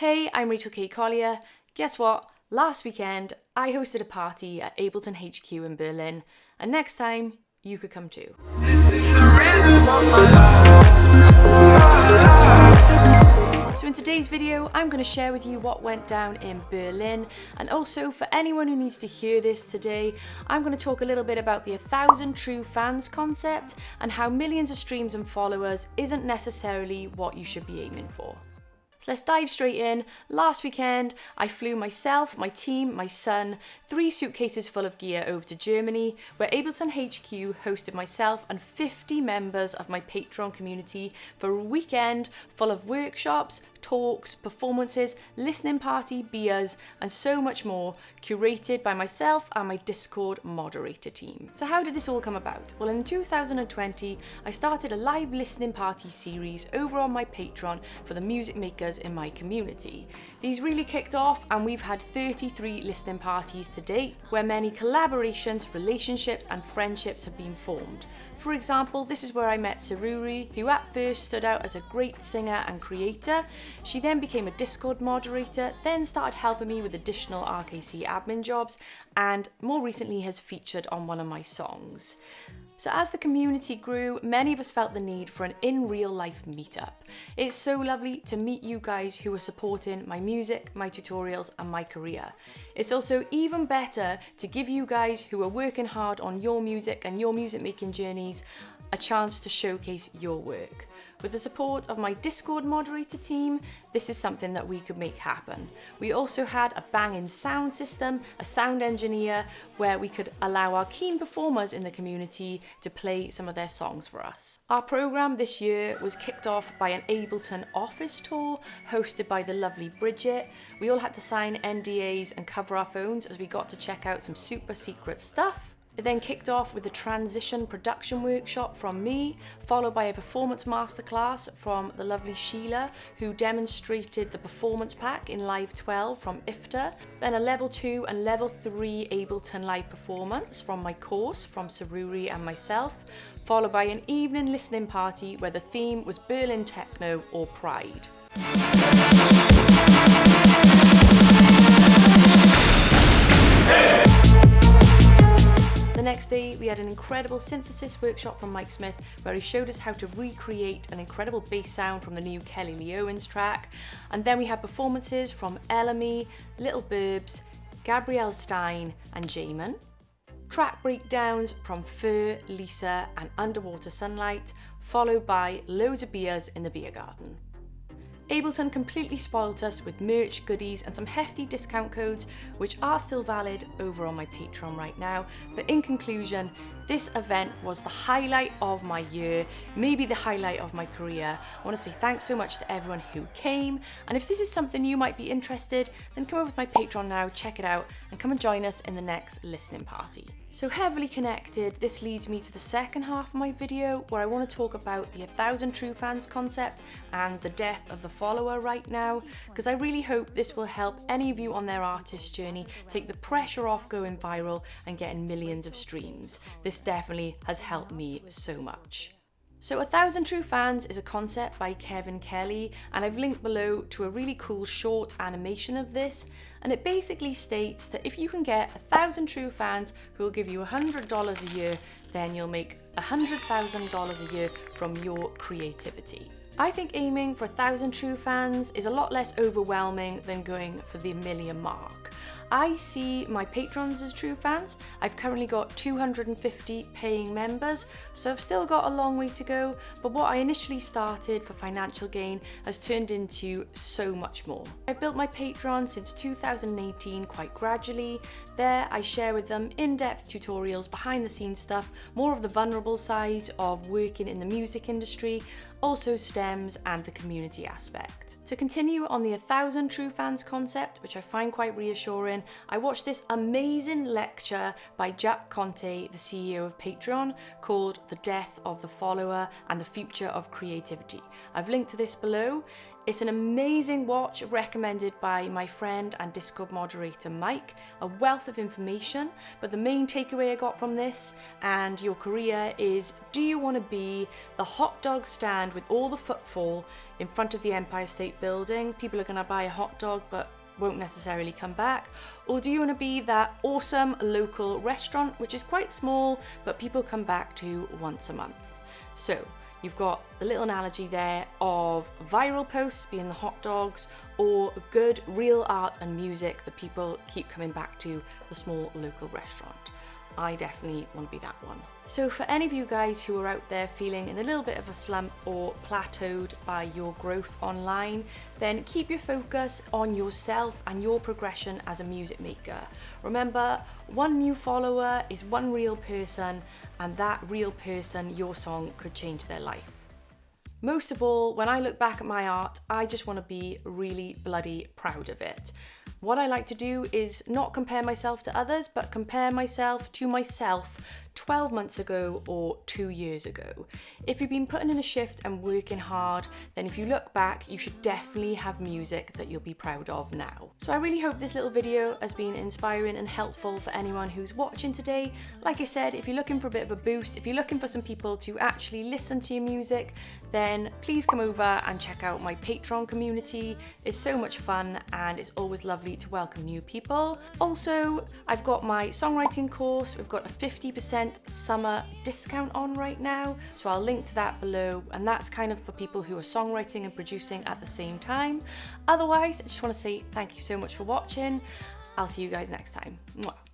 Hey, I'm Rachel K. Collier. Guess what? Last weekend, I hosted a party at Ableton HQ in Berlin, and next time, you could come too. This is the rhythm of my life. So in today's video, I'm going to share with you what went down in Berlin, and also for anyone who needs to hear this today, I'm going to talk a little bit about the 1,000 True Fans concept and how millions of streams and followers isn't necessarily what you should be aiming for. So let's dive straight in. Last weekend, I flew myself, my team, my son, 3 suitcases full of gear over to Germany, where Ableton HQ hosted myself and 50 members of my Patreon community for a weekend full of workshops, talks, performances, listening party, beers, and so much more, curated by myself and my Discord moderator team. So how did this all come about? Well, in 2020, I started a live listening party series over on my Patreon for the music makers in my community. These really kicked off, and we've had 33 listening parties to date, where many collaborations, relationships, and friendships have been formed. For example, this is where I met Saruri, who at first stood out as a great singer and creator. She then became a Discord moderator, then started helping me with additional RKC admin jobs, and more recently has featured on one of my songs. So as the community grew, many of us felt the need for an in real life meetup. It's so lovely to meet you guys who are supporting my music, my tutorials, and my career. It's also even better to give you guys who are working hard on your music and your music making journeys a chance to showcase your work. With the support of my Discord moderator team, this is something that we could make happen. We also had a banging sound system, a sound engineer, where we could allow our keen performers in the community to play some of their songs for us. Our program this year was kicked off by an Ableton office tour hosted by the lovely Bridget. We all had to sign NDAs and cover our phones as we got to check out some super secret stuff. It then kicked off with a transition production workshop from me, followed by a performance masterclass from the lovely Sheila, who demonstrated the performance pack in Live 12 from IFTA, then a level 2 and level 3 Ableton live performance from my course from Saruri and myself, followed by an evening listening party where the theme was Berlin Techno or Pride. The next day, we had an incredible synthesis workshop from Mike Smith, where he showed us how to recreate an incredible bass sound from the new Kelly Lee Owens track. And then we had performances from Ellamy, Little Burbs, Gabrielle Stein, and Jamin. Track breakdowns from Fur, Lisa, and Underwater Sunlight, followed by loads of beers in the beer garden. Ableton completely spoilt us with merch, goodies, and some hefty discount codes, which are still valid over on my Patreon right now. But in conclusion, this event was the highlight of my year, maybe the highlight of my career. I want to say thanks so much to everyone who came. And if this is something you might be interested, then come over to my Patreon now, check it out, and come and join us in the next listening party. So heavily connected, this leads me to the second half of my video, where I want to talk about the 1,000 True Fans concept and the death of the follower right now, because I really hope this will help any of you on their artist journey take the pressure off going viral and getting millions of streams. This definitely has helped me so much. So 1,000 True Fans is a concept by Kevin Kelly, and I've linked below to a really cool short animation of this, and it basically states that if you can get 1,000 true fans who will give you $100 a year, then you'll make $100,000 a year from your creativity. I think aiming for 1,000 true fans is a lot less overwhelming than going for the million mark. I see my patrons as true fans. I've currently got 250 paying members, so I've still got a long way to go, but what I initially started for financial gain has turned into so much more. I've built my Patreon since 2018 quite gradually. There I share with them in-depth tutorials, behind the scenes stuff, more of the vulnerable side of working in the music industry, also stems and the community aspect. To continue on the 1,000 True Fans concept, which I find quite reassuring, I watched this amazing lecture by Jack Conte, the CEO of Patreon, called The Death of the Follower and the Future of Creativity. I've linked to this below. It's an amazing watch recommended by my friend and Discord moderator Mike, a wealth of information, but the main takeaway I got from this and your career is, do you want to be the hot dog stand with all the footfall in front of the Empire State Building? People are going to buy a hot dog but won't necessarily come back. Or do you want to be that awesome local restaurant which is quite small but people come back to once a month? So you've got the little analogy there of viral posts being the hot dogs, or good real art and music that people keep coming back to, the small local restaurant. I definitely want to be that one. So for any of you guys who are out there feeling in a little bit of a slump or plateaued by your growth online, then keep your focus on yourself and your progression as a music maker. Remember, one new follower is one real person, and that real person, your song, could change their life. Most of all, when I look back at my art, I just want to be really bloody proud of it. What I like to do is not compare myself to others, but compare myself to myself 12 months ago or 2 years ago. If you've been putting in a shift and working hard, then if you look back, you should definitely have music that you'll be proud of now. So I really hope this little video has been inspiring and helpful for anyone who's watching today. Like I said, if you're looking for a bit of a boost, if you're looking for some people to actually listen to your music, then please come over and check out my Patreon community. It's so much fun and it's always lovely to welcome new people. Also, I've got my songwriting course. We've got a 50% summer discount on right now, so I'll link to that below, and that's kind of for people who are songwriting and producing at the same time. Otherwise, I just want to say thank you so much for watching. I'll see you guys next time. Mwah.